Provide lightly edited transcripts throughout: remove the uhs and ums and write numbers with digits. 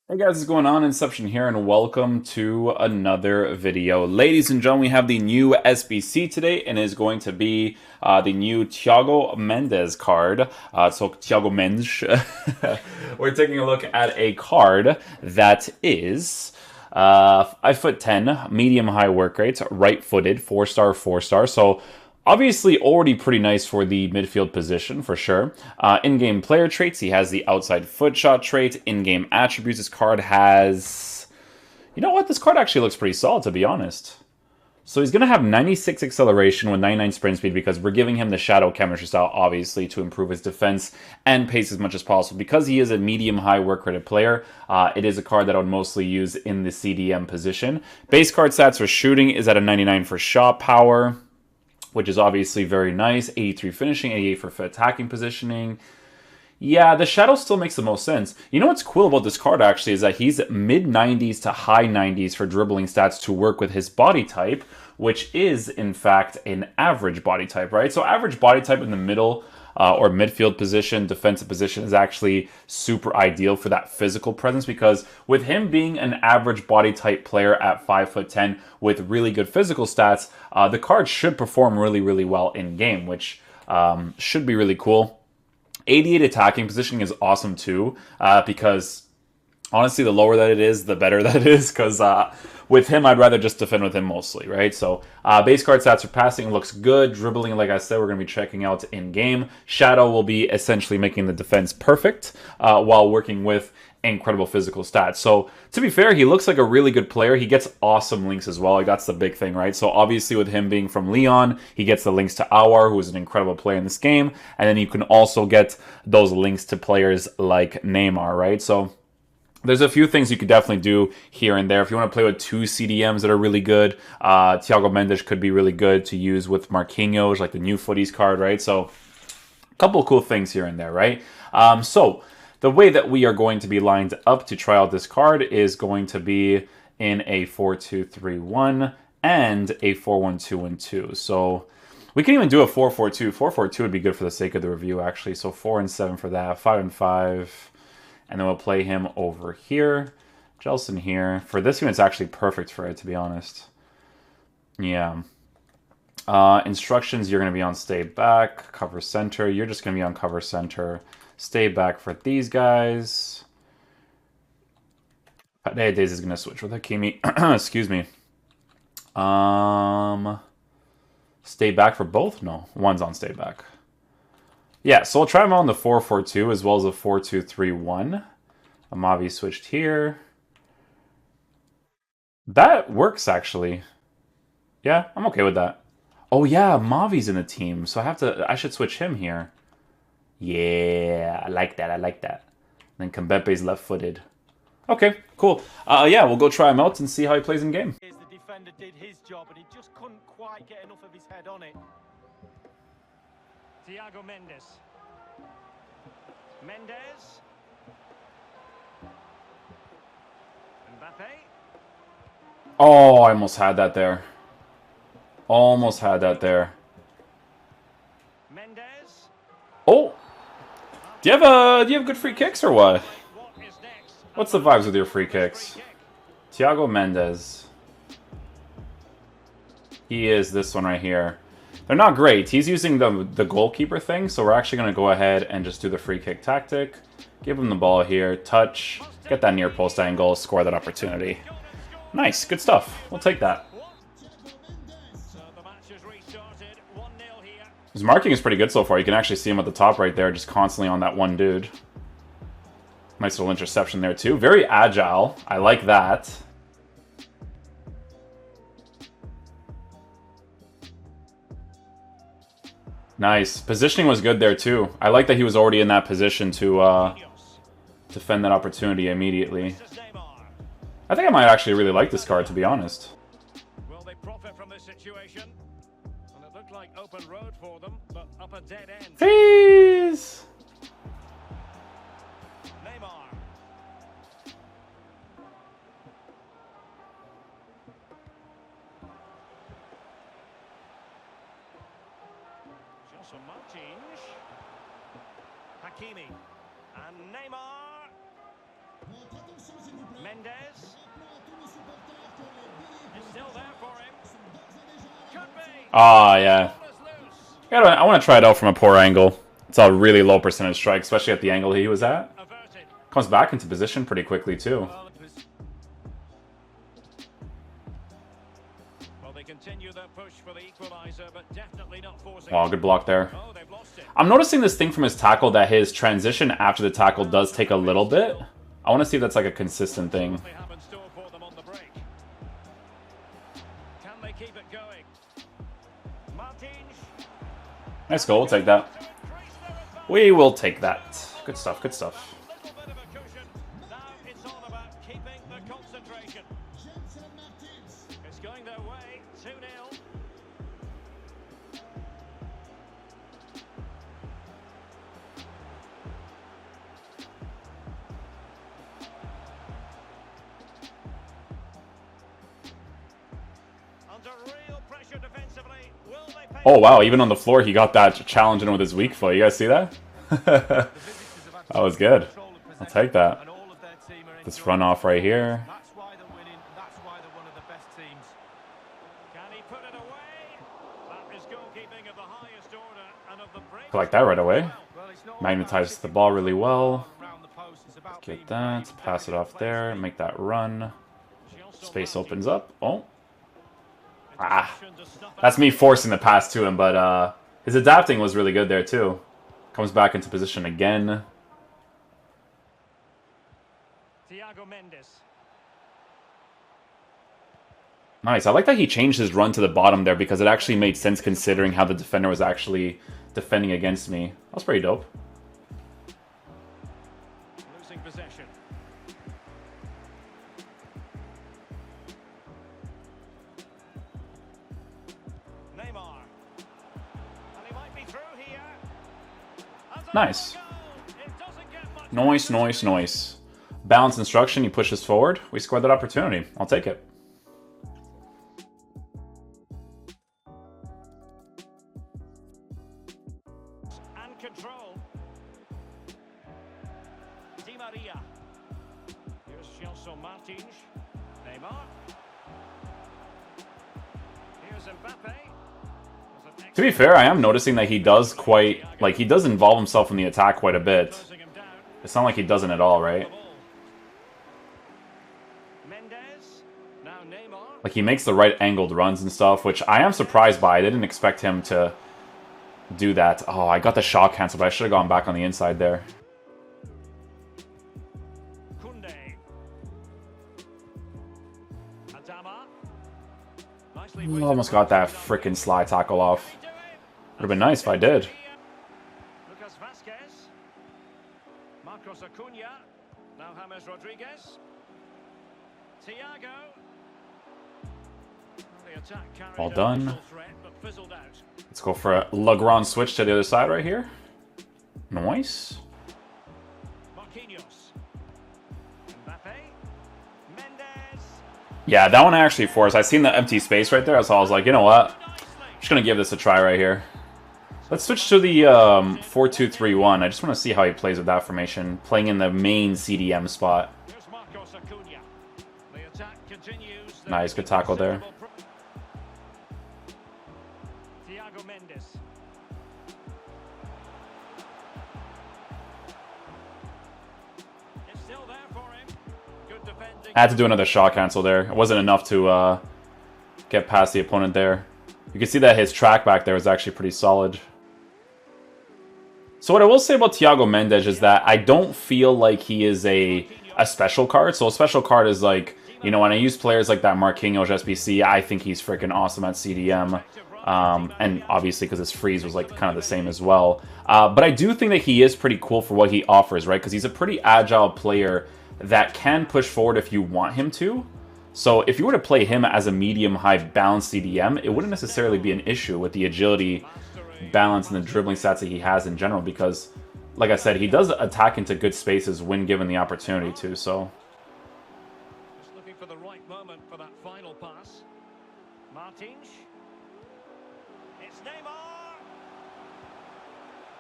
Hey guys, what's going on? Inception here, and welcome to another video. Ladies and gentlemen, we have the new SBC today, and it is going to be the new Thiago Mendes card. So Thiago Mendes. We're taking a look at a card that is 5'10", medium-high work rate, right-footed, 4-star, 4-star. So obviously, already pretty nice for the midfield position, for sure. In-game player traits, he has the outside foot shot trait. In-game attributes, this card has... You know what? This card actually looks pretty solid, to be honest. So he's going to have 96 acceleration with 99 sprint speed because we're giving him the shadow chemistry style, obviously, to improve his defense and pace as much as possible. Because he is a medium-high work rated player, it is a card that I would mostly use in the CDM position. Base card stats for shooting is at a 99 for shot power, which is obviously very nice. 83 finishing, 88 for attacking positioning. Yeah, the shadow still makes the most sense. You know what's cool about this card, actually, is that he's mid-90s to high 90s for dribbling stats to work with his body type, which is, in fact, an average body type, right? So average body type in the middle or midfield position, defensive position is actually super ideal for that physical presence because with him being an average body type player at 5'10" with really good physical stats, the card should perform really, really well in game, which should be really cool. 88 attacking positioning is awesome too, because honestly, the lower that it is, the better that it is, because with him, I'd rather just defend with him mostly, right? So base card stats for passing looks good. Dribbling, like I said, we're going to be checking out in-game. Shadow will be essentially making the defense perfect while working with incredible physical stats. So to be fair, he looks like a really good player. He gets awesome links as well. Like that's the big thing, right? So obviously with him being from Lyon, he gets the links to Aouar, who is an incredible player in this game. And then you can also get those links to players like Neymar, right? So there's a few things you could definitely do here and there. If you want to play with two CDMs that are really good, Thiago Mendes could be really good to use with Marquinhos, like the new Futties card, right? So a couple of cool things here and there, right? So the way that we are going to be lined up to try out this card is going to be in a 4-2-3-1 and a 4-1-2-1-2. So we can even do a 4-4-2. 4-4-2 would be good for the sake of the review, actually. So 4 and 7 for that, 5 and 5. And then we'll play him over here. Jelson here. For this game, it's actually perfect for it, to be honest. Yeah. Instructions, you're going to be on stay back, cover center. You're just going to be on cover center. Stay back for these guys. Paredes is going to switch with Hakimi. Excuse me. Stay back for both? No, one's on stay back. Yeah, so I'll try him on the 4-4-2 as well as a 4-2-3-1. Amavi switched here. That works, actually. Yeah, I'm okay with that. Oh, yeah, Mavi's in the team, so I should switch him here. Yeah, I like that, I like that. Then Kembepe's left-footed. Okay, cool. Yeah, we'll go try him out and see how he plays in game. The defender did his job, and he just couldn't quite get enough of his head on it. Thiago Mendes. Mendes. Mbappe. Oh, I almost had that there. Almost had that there. Mendes. Oh! Do you have good free kicks or what? What's the vibes with your free kicks? Thiago Mendes. He is this one right here. They're not great. He's using the goalkeeper thing, so we're actually going to go ahead and just do the free kick tactic. Give him the ball here, touch, get that near post angle, score that opportunity. Nice, good stuff. We'll take that. His marking is pretty good so far. You can actually see him at the top right there, just constantly on that one dude. Nice little interception there too. Very agile. I like that. Nice. Positioning was good there too. I like that he was already in that position to defend that opportunity immediately. I think I might actually really like this card, to be honest. Will they profit from this situation? And it looked like open road for them, but up a dead end. Please. Neymar. Johnson Martins. Hakimi. And Neymar. Mendes. It's still there for him. Could be. Ah, yeah. Ball is loose. I want to try it out from a poor angle. It's a really low percentage strike, especially at the angle he was at. Averted. Comes back into position pretty quickly, too. Well, they continue their push for the equalizer, but definitely not forcing Oh, it. good block there. Oh, they've lost it. I'm noticing this thing from his tackle that his transition after the tackle does take a little bit. I want to see if that's like a consistent thing. They have in store for them on the break. Can they keep it going? Martins. Nice goal, we'll take that. We will take that. Good stuff, good stuff. Little bit of a cushion. Now it's all about keeping the concentration. It's going their way. 2-0. Under real pressure defensively. Will they pay? Oh, wow, even on the floor, he got that challenge in with his weak foot. You guys see that? That was good. I'll take that. This run off right here. That's why they're winning. That's why they're one of the best teams. Can he put it away? That is goalkeeping of the highest order and of the break. Collect that right away. Well, it's not Magnetizes the ball really well. around the post. It's about being Get that. Pass it off there. Make that run. Space opens up. Oh. Ah. That's me forcing the pass to him, but his adapting was really good there too. Comes back into position again. Thiago Mendes. Nice. I like that he changed his run to the bottom there because it actually made sense considering how the defender was actually defending against me. That was pretty dope. Losing possession. Neymar. And he might be through here. And there's Nice. the goal. It doesn't get much Nice, nice, nice. Balance instruction, he pushes forward. We scored that opportunity. I'll take it. and control. Di Maria. Here's Gelson Martins. Neymar. Here's Mbappe. To be fair, I am noticing that he does quite, like, he does involve himself in the attack quite a bit. Closing him down. It's not like he doesn't at all, right? Mendes. Now Neymar. Like, he makes the right angled runs and stuff, which I am surprised by. I didn't expect him to do that. Oh, I got the shot cancel, but I should have gone back on the inside there. Kunde. Adama. Nicely Almost got that frickin' slide tackle off. Would have been nice if I did. Lucas Vasquez. Marcos Acuna. Now James Rodriguez. Thiago. The attack carried All an done. initial threat, but fizzled out. Let's go for a Legrand switch to the other side right here. Nice. Marquinhos. Mbappe. Mendes. Yeah, that one I actually forced. I seen the empty space right there, so I was like, you know what? I'm just going to give this a try right here. Let's switch to the 4-2-3-1. I just want to see how he plays with that formation, playing in the main CDM spot. Here's Marcos Acuna. The attack continues. Nice, good tackle there. Thiago Mendes. It's still there for him. Good defending. I had to do another shot cancel there. It wasn't enough to get past the opponent there. You can see that his track back there was actually pretty solid. So what I will say about Thiago Mendes is that I don't feel like he is a special card. So a special card is like, you know, when I use players like that Marquinhos SBC, I think he's freaking awesome at CDM. And obviously because his freeze was like kind of the same as well. But I do think that he is pretty cool for what he offers, right? Because he's a pretty agile player that can push forward if you want him to. So if you were to play him as a medium-high balance CDM, it wouldn't necessarily be an issue with the agility, balance, and the dribbling stats that he has in general. Because, like I said, he does attack into good spaces when given the opportunity to. So Just looking for the right moment for that final pass. Martins. It's Neymar.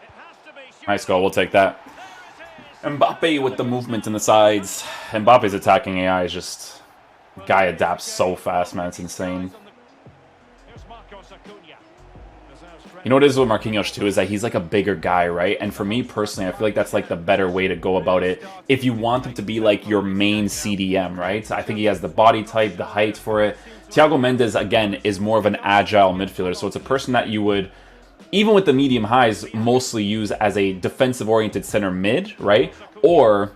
It has to be. nice goal. We'll take that. There it is. Mbappe with the movement in the sides. Mbappe's attacking AI is just... Guy adapts so fast, man. It's insane. You know what it is with Marquinhos too, is that he's like a bigger guy, right? And for me personally, I feel like that's like the better way to go about it if you want him to be like your main CDM, right? I think he has the body type, the height for it. Thiago Mendes, again, is more of an agile midfielder, so it's a person that you would, even with the medium highs, mostly use as a defensive-oriented center mid, right? Or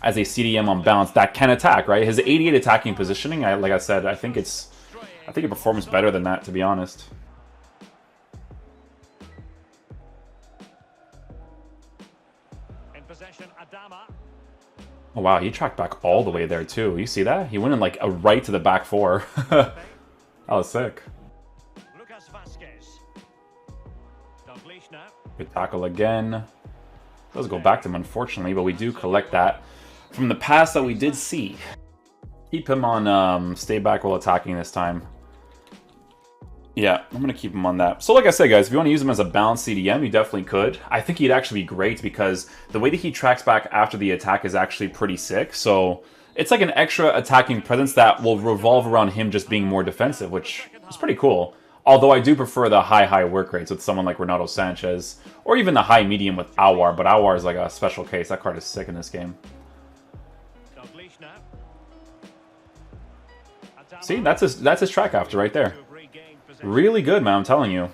as a CDM on balance that can attack, right? His 88 attacking positioning, like I said, I think it performs better than that, to be honest. Oh wow, he tracked back all the way there too. You see that? He went in like a right to the back four. That was sick. Good tackle again. Does go back to him, unfortunately, but we do collect that from the pass that we did see. Keep him on stay back while attacking this time. Yeah, I'm going to keep him on that. So like I said, guys, if you want to use him as a balanced CDM, you definitely could. I think he'd actually be great because the way that he tracks back after the attack is actually pretty sick. So it's like an extra attacking presence that will revolve around him just being more defensive, which is pretty cool. Although I do prefer the high work rates with someone like Renato Sanchez, or even the high-medium with Aouar, but Aouar is like a special case. That card is sick in this game. See, that's his track after right there. Really good, man, I'm telling you.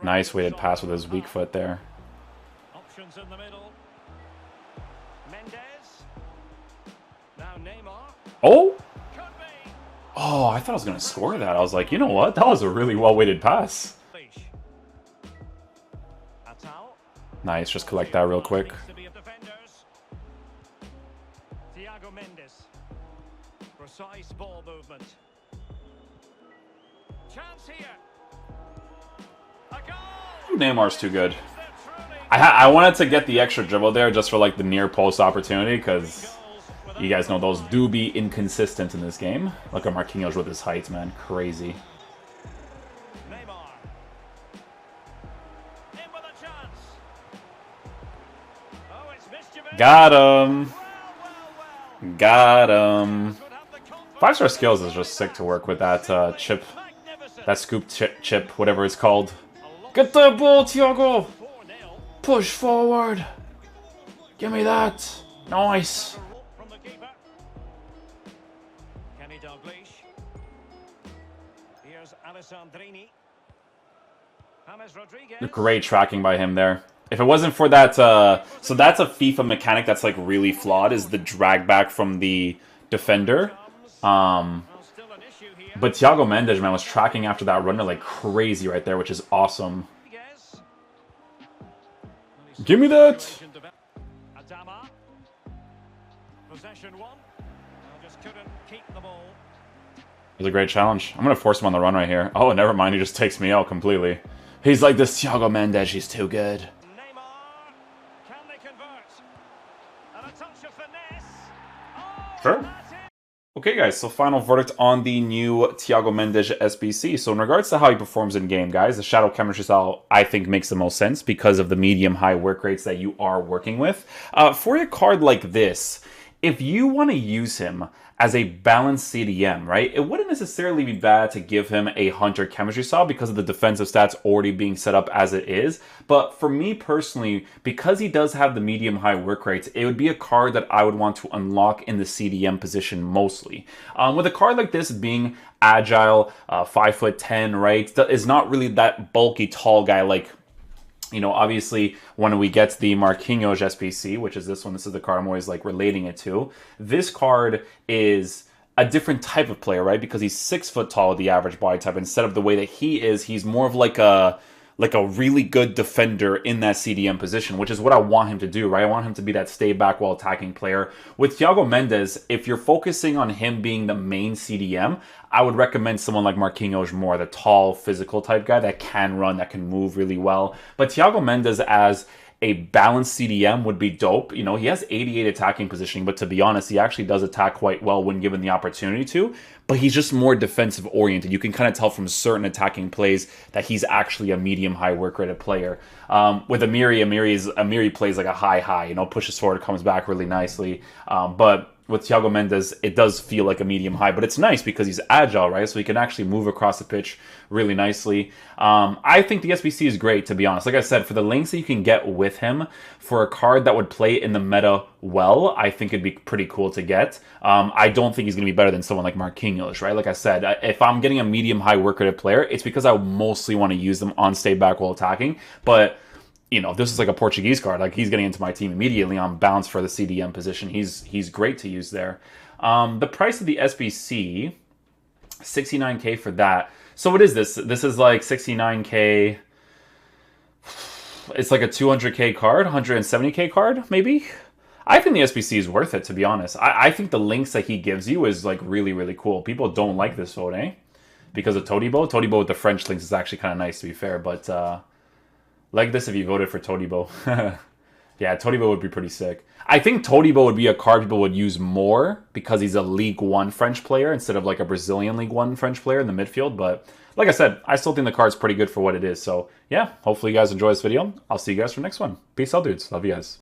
Nice weighted pass with his weak foot there. Options in the middle. Mendes. Now Neymar. Oh! Oh, I thought I was going to score that. I was like, you know what? That was a really well-weighted pass. Nice, just collect that real quick. Precise ball movement. Chance here. A goal. Neymar's too good. I wanted to get the extra dribble there just for like the near post opportunity because you guys know those do be inconsistent in this game. Look at Marquinhos with his height, man. Crazy. Neymar. In with a chance. Oh, it's mischievous. Got him. Got him. 5-star skills is just sick to work with that chip, that scoop chip, whatever it's called. Get the ball, Thiago. Push forward. Give me that. Nice. Great tracking by him there. If it wasn't for that, so that's a FIFA mechanic that's like really flawed, is the drag back from the defender. But Thiago Mendes, man, was tracking after that runner like crazy right there, which is awesome. Give me that! It was a great challenge. I'm going to force him on the run right here. Oh, never mind. He just takes me out completely. He's like, this Thiago Mendes, he's too good. Sure. Okay, guys, so final verdict on the new Thiago Mendes SBC. So in regards to how he performs in-game, guys, the Shadow Chemistry style, I think, makes the most sense because of the medium-high work rates that you are working with. For a card like this, if you want to use him as a balanced CDM, right, it wouldn't necessarily be bad to give him a Hunter Chemistry style because of the defensive stats already being set up as it is. But for me personally, because he does have the medium-high work rates, it would be a card that I would want to unlock in the CDM position mostly. With a card like this being agile, 5'10", right, is not really that bulky, tall guy like, you know, obviously when we get the Marquinhos SPC, which is this one, this is the card I'm always like relating it to. This card is a different type of player, right? Because he's 6 foot tall, the average body type. Instead of the way that he is, he's more of like a really good defender in that CDM position, which is what I want him to do, right? I want him to be that stay back while attacking player. With Thiago Mendes, if you're focusing on him being the main CDM, I would recommend someone like Marquinhos more, the tall, physical type guy that can run, that can move really well. But Thiago Mendes as a balanced CDM would be dope. You know, he has 88 attacking positioning, but to be honest, he actually does attack quite well when given the opportunity to. But he's just more defensive oriented. You can kind of tell from certain attacking plays that he's actually a medium-high work rated player. With Amiri plays like a high, you know, pushes forward, comes back really nicely. But with Thiago Mendes, it does feel like a medium high, but it's nice because he's agile, right? So he can actually move across the pitch really nicely. I think the SBC is great, to be honest. Like I said, for the links that you can get with him, for a card that would play in the meta well, I think it'd be pretty cool to get. I don't think he's going to be better than someone like Marquinhos, right? Like I said, if I'm getting a medium high work rated player, it's because I mostly want to use them on stay back while attacking. But you know, if this is like a Portuguese card, like he's getting into my team immediately on bounce for the CDM position. He's great to use there. The price of the SBC, 69k for that. So what is this? This is like 69k. It's like a 200k card, 170k card, maybe? I think the SBC is worth it, to be honest. I think the links that he gives you is like really, really cool. People don't like this vote, eh? Because of Todibo. Todibo with the French links is actually kind of nice, to be fair, but like this if you voted for Todibo. Yeah, Todibo would be pretty sick. I think Todibo would be a card people would use more because he's a League 1 French player instead of like a Brazilian League 1 French player in the midfield. But like I said, I still think the card's pretty good for what it is. So yeah, hopefully you guys enjoy this video. I'll see you guys for the next one. Peace out, dudes. Love you guys.